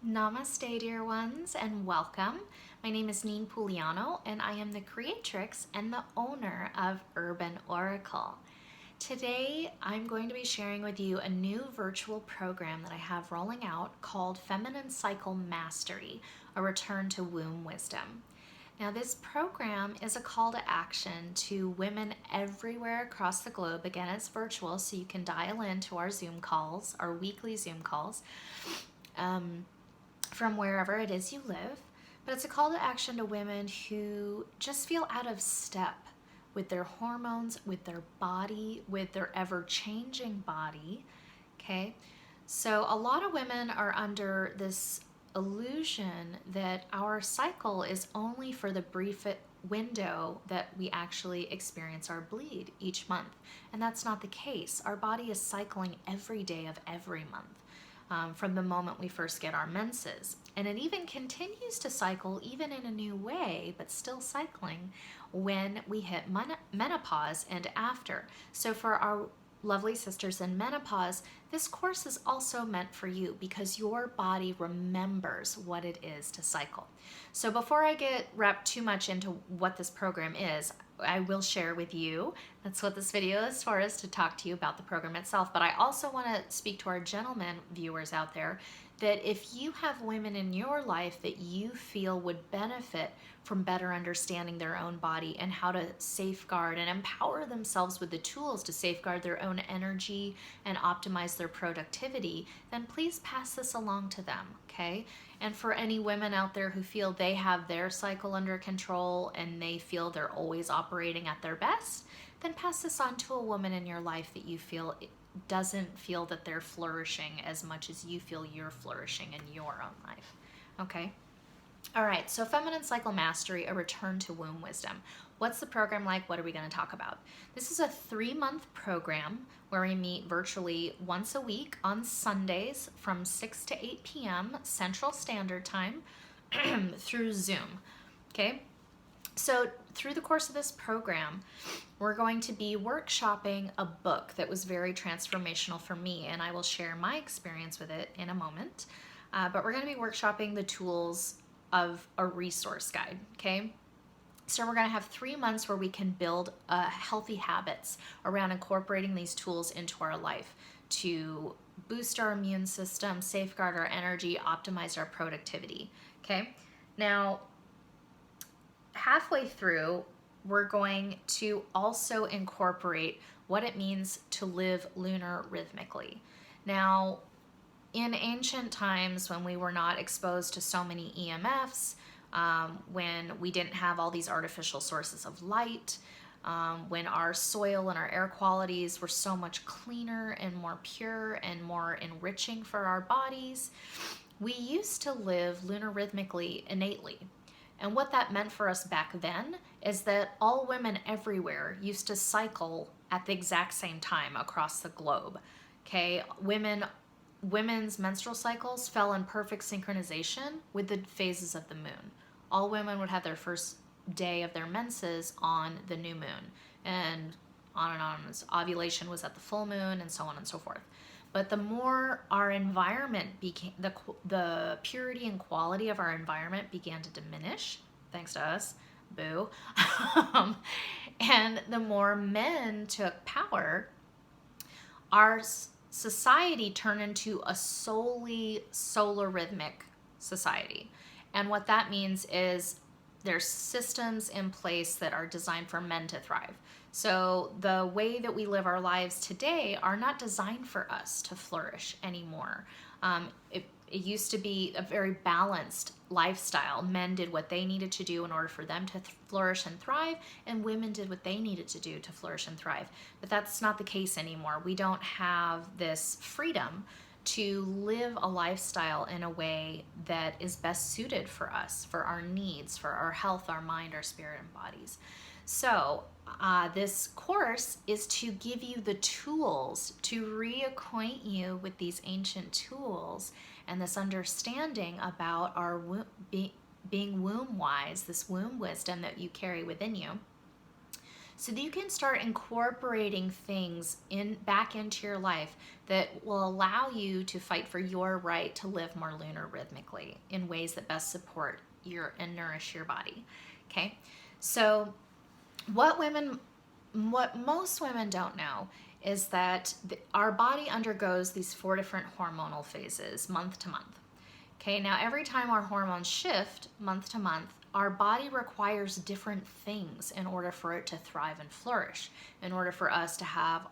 Namaste, dear ones, and welcome. My name is Niene Pugliano, and I am the creatrix and the owner of Urban Oracle. Today, I'm going to be sharing with you a new virtual program that I have rolling out called Feminine Cycle Mastery, a return to womb wisdom. Now, this program is a call to action to women everywhere across the globe. Again, it's virtual, so you can dial into our Zoom calls, our weekly Zoom calls. From wherever it is you live, but it's a call to action to women who just feel out of step with their hormones, with their body, with their ever-changing body, okay? So a lot of women are under this illusion that our cycle is only for the brief window that we actually experience our bleed each month, and that's not the case. Our body is cycling every day of every month. From the moment we first get our menses. And it even continues to cycle even in a new way, but still cycling when we hit menopause and after. So for our lovely sisters in menopause, this course is also meant for you because your body remembers what it is to cycle. So before I get wrapped too much into what this program is, I will share with you, that's what this video is for, is to talk to you about the program itself. But I also want to speak to our gentlemen viewers out there that if you have women in your life that you feel would benefit from better understanding their own body and how to safeguard and empower themselves with the tools to safeguard their own energy and optimize their productivity, then please pass this along to them, okay? And for any women out there who feel they have their cycle under control and they feel they're always operating at their best, then pass this on to a woman in your life that you feel doesn't feel that they're flourishing as much as you feel you're flourishing in your own life, okay? All right, so Feminine Cycle Mastery, a return to womb wisdom. What's the program like? What are we going to talk about? This is a 3-month program where we meet virtually once a week on Sundays from 6 to 8 p.m. Central Standard Time through Zoom, okay? So through the course of this program, we're going to be workshopping a book that was very transformational for me, and I will share my experience with it in a moment. But we're going to be workshopping the tools of a resource guide, okay? So we're going to have 3 months where we can build healthy habits around incorporating these tools into our life to boost our immune system, safeguard our energy, optimize our productivity, okay? Now, halfway through, we're going to also incorporate what it means to live lunar rhythmically. Now, in ancient times when we were not exposed to so many EMFs, when we didn't have all these artificial sources of light, when our soil and our air qualities were so much cleaner and more pure and more enriching for our bodies, we used to live lunar rhythmically innately. And what that meant for us back then is that all women everywhere used to cycle at the exact same time across the globe. Okay, women's menstrual cycles fell in perfect synchronization with the phases of the moon. All women would have their first day of their menses on the new moon, and on. Ovulation was at the full moon, and so on and so forth. But the more our environment became, the purity and quality of our environment began to diminish, thanks to us, boo, and the more men took power, our society turned into a solely solar rhythmic society. And what that means is there's systems in place that are designed for men to thrive. So the way that we live our lives today are not designed for us to flourish anymore. It used to be a very balanced lifestyle. Men did what they needed to do in order for them to flourish and thrive, and women did what they needed to do to flourish and thrive. But that's not the case anymore. We don't have this freedom to live a lifestyle in a way that is best suited for us, for our needs, for our health, our mind, our spirit, and bodies. So this course is to give you the tools to reacquaint you with these ancient tools and this understanding about our being womb-wise, this womb wisdom that you carry within you, so that you can start incorporating things back into your life that will allow you to fight for your right to live more lunar rhythmically in ways that best support your and nourish your body. Okay, so what most women don't know is that our body undergoes these 4 different hormonal phases month to month. Okay, now every time our hormones shift month to month, our body requires different things in order for it to thrive and flourish, in order for us to have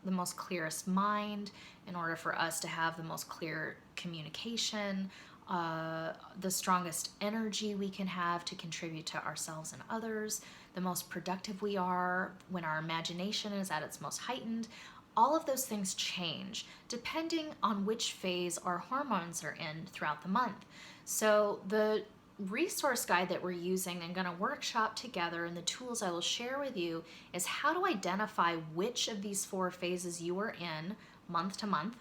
the most clearest mind, in order for us to have the most clear communication, the strongest energy we can have to contribute to ourselves and others, the most productive we are when our imagination is at its most heightened. All of those things change depending on which phase our hormones are in throughout the month. So the resource guide that we're using and going to workshop together, and the tools I will share with you, is how to identify which of these 4 phases you are in month to month,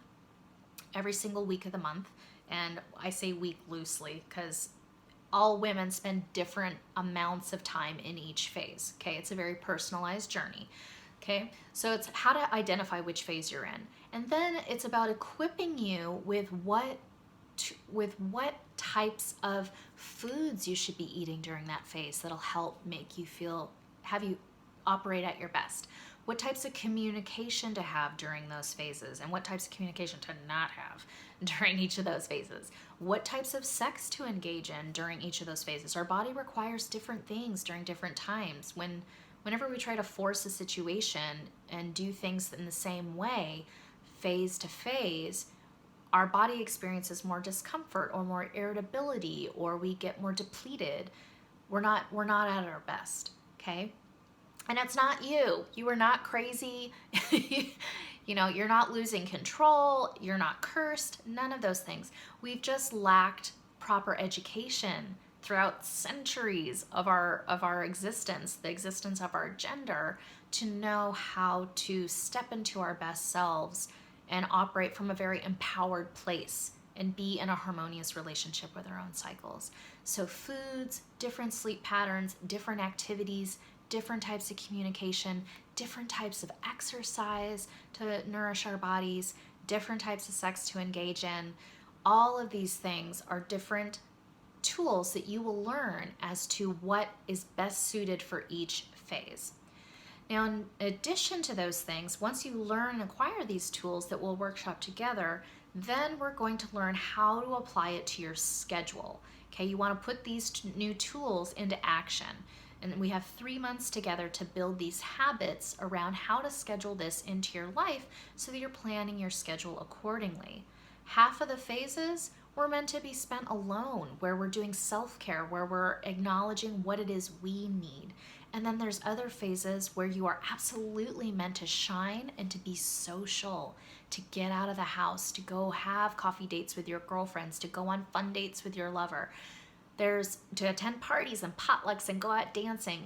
every single week of the month. And I say week loosely because all women spend different amounts of time in each phase. Okay, it's a very personalized journey. Okay, so it's how to identify which phase you're in. And then it's about equipping you with what types of foods you should be eating during that phase that'll help make you have you operate at your best. What types of communication to have during those phases, and what types of communication to not have during each of those phases. What types of sex to engage in during each of those phases. Our body requires different things during different times. Whenever we try to force a situation and do things in the same way, phase to phase, our body experiences more discomfort or more irritability, or we get more depleted. We're not at our best, okay? And it's not you. You are not crazy. You're not losing control. You're not cursed. None of those things. We've just lacked proper education throughout centuries of our existence, the existence of our gender, to know how to step into our best selves and operate from a very empowered place and be in a harmonious relationship with our own cycles. So foods, different sleep patterns, different activities, different types of communication, different types of exercise to nourish our bodies, different types of sex to engage in. All of these things are different tools that you will learn as to what is best suited for each phase. Now, in addition to those things, once you learn and acquire these tools that we'll workshop together, then we're going to learn how to apply it to your schedule. Okay, you want to put these new tools into action. And we have 3 months together to build these habits around how to schedule this into your life so that you're planning your schedule accordingly. Half of the phases were meant to be spent alone, where we're doing self-care, where we're acknowledging what it is we need. And then there's other phases where you are absolutely meant to shine and to be social, to get out of the house, to go have coffee dates with your girlfriends, to go on fun dates with your lover. There's to attend parties and potlucks and go out dancing.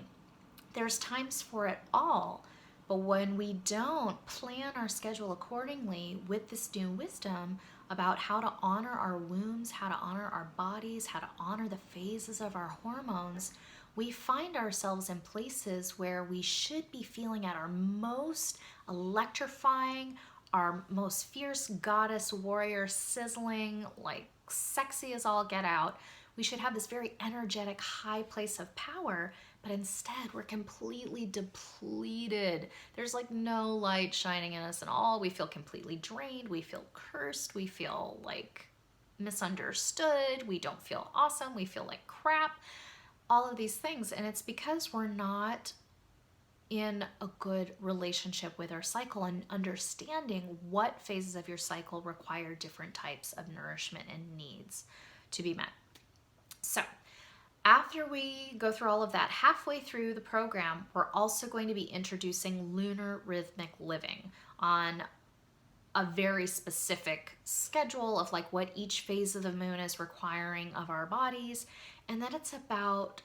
There's times for it all. But when we don't plan our schedule accordingly with this new wisdom about how to honor our wombs, how to honor our bodies, how to honor the phases of our hormones, we find ourselves in places where we should be feeling at our most electrifying, our most fierce goddess warrior, sizzling, like sexy as all get out. We should have this very energetic high place of power, but instead we're completely depleted. There's like no light shining in us at all. We feel completely drained. We feel cursed. We feel like misunderstood. We don't feel awesome. We feel like crap. All of these things. And it's because we're not in a good relationship with our cycle and understanding what phases of your cycle require different types of nourishment and needs to be met. So after we go through all of that, halfway through the program, we're also going to be introducing lunar rhythmic living on a very specific schedule of like what each phase of the moon is requiring of our bodies. And then it's about,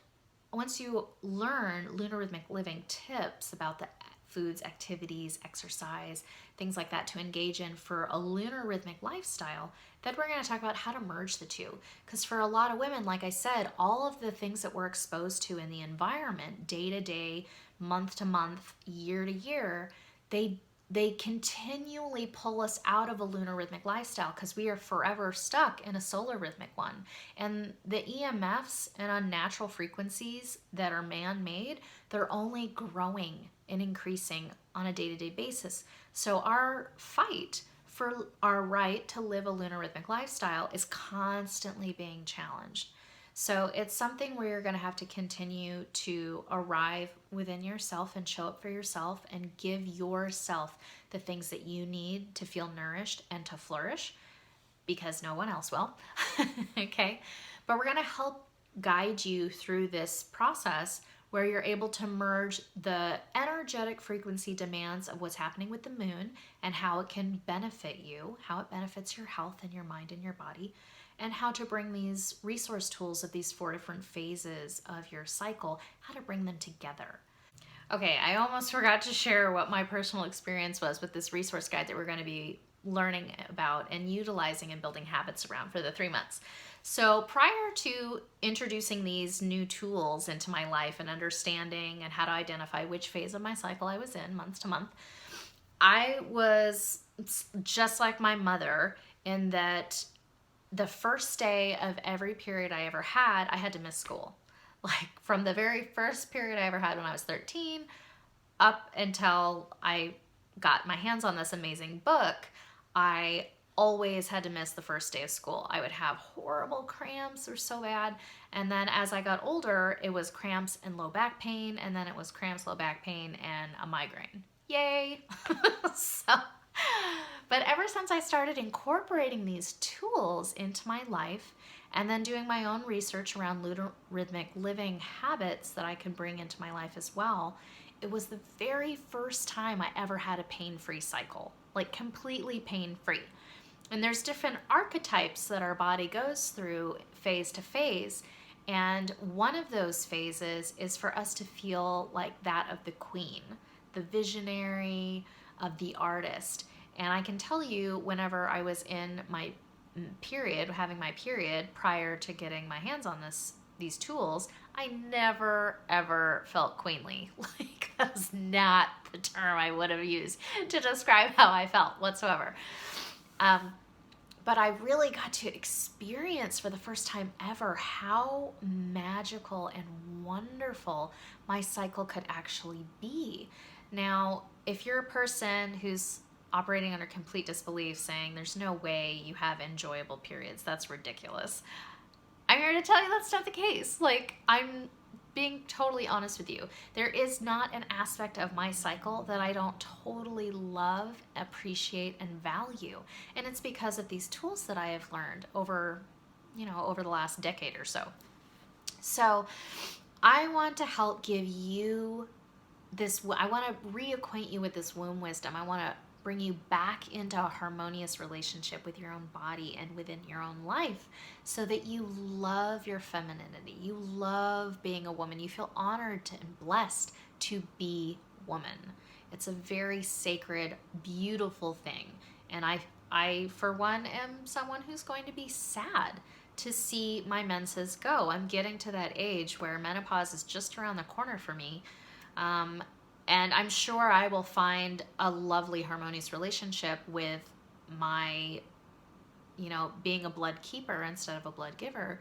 once you learn lunar rhythmic living tips about the foods, activities, exercise, things like that to engage in for a lunar rhythmic lifestyle, then we're going to talk about how to merge the two. Because for a lot of women, like I said, all of the things that we're exposed to in the environment day to day, month to month, year to year, they continually pull us out of a lunar rhythmic lifestyle because we are forever stuck in a solar rhythmic one. And the EMFs and unnatural frequencies that are man-made, they're only growing and increasing on a day-to-day basis. So our fight for our right to live a lunar rhythmic lifestyle is constantly being challenged. So it's something where you're going to have to continue to arrive within yourself and show up for yourself and give yourself the things that you need to feel nourished and to flourish, because no one else will. Okay? But we're going to help guide you through this process where you're able to merge the energetic frequency demands of what's happening with the moon and how it can benefit you, how it benefits your health and your mind and your body, and how to bring these resource tools of these 4 different phases of your cycle, how to bring them together. Okay, I almost forgot to share what my personal experience was with this resource guide that we're going to be learning about and utilizing and building habits around for the 3 months. So prior to introducing these new tools into my life and understanding and how to identify which phase of my cycle I was in month to month, I was just like my mother in that the first day of every period I ever had, I had to miss school. Like from the very first period I ever had when I was 13 up until I got my hands on this amazing book, I always had to miss the first day of school. I would have horrible cramps, they were so bad. And then as I got older, it was cramps and low back pain, and then it was cramps, low back pain, and a migraine. Yay! But ever since I started incorporating these tools into my life and then doing my own research around lunar rhythmic living habits that I can bring into my life as well, it was the very first time I ever had a pain-free cycle, like completely pain-free. And there's different archetypes that our body goes through phase to phase. And one of those phases is for us to feel like that of the queen, the visionary, of the artist. And I can tell you, whenever I was in my period, having my period prior to getting my hands on these tools, I never ever felt queenly. Like, that's not the term I would have used to describe how I felt whatsoever. But I really got to experience for the first time ever how magical and wonderful my cycle could actually be. Now, if you're a person who's operating under complete disbelief, saying there's no way you have enjoyable periods, that's ridiculous, I'm here to tell you that's not the case. Like, I'm being totally honest with you. There is not an aspect of my cycle that I don't totally love, appreciate, and value. And it's because of these tools that I have learned over the last decade or so. So I want to help give you this, I want to reacquaint you with this womb wisdom. I want to bring you back into a harmonious relationship with your own body and within your own life so that you love your femininity. You love being a woman. You feel honored and blessed to be woman. It's a very sacred, beautiful thing. And I, for one, am someone who's going to be sad to see my menses go. I'm getting to that age where menopause is just around the corner for me. And I'm sure I will find a lovely, harmonious relationship with my, being a blood keeper instead of a blood giver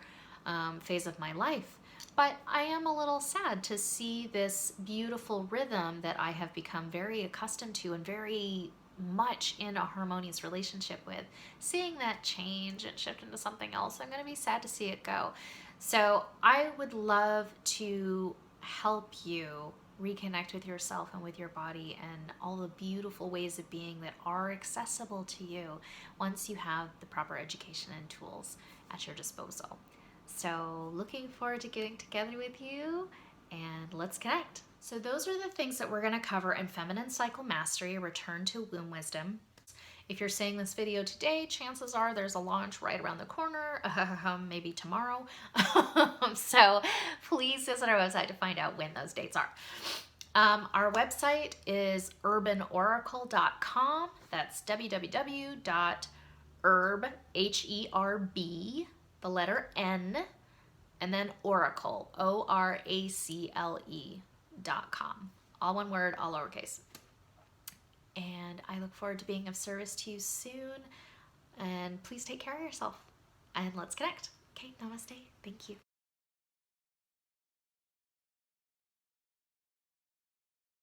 phase of my life. But I am a little sad to see this beautiful rhythm that I have become very accustomed to and very much in a harmonious relationship with, seeing that change and shift into something else. I'm going to be sad to see it go. So I would love to help you reconnect with yourself and with your body and all the beautiful ways of being that are accessible to you once you have the proper education and tools at your disposal. So looking forward to getting together with you, and let's connect. So those are the things that we're going to cover in Feminine Cycle Mastery, a return to womb wisdom. If you're seeing this video today, chances are there's a launch right around the corner, maybe tomorrow. So please visit our website to find out when those dates are. Our website is urbanoracle.com. That's www.herb, H-E-R-B, the letter N, and then oracle, O-R-A-C-L-E.com. all one word, all lowercase. And I look forward to being of service to you soon. And please take care of yourself. And let's connect. Okay, namaste. Thank you.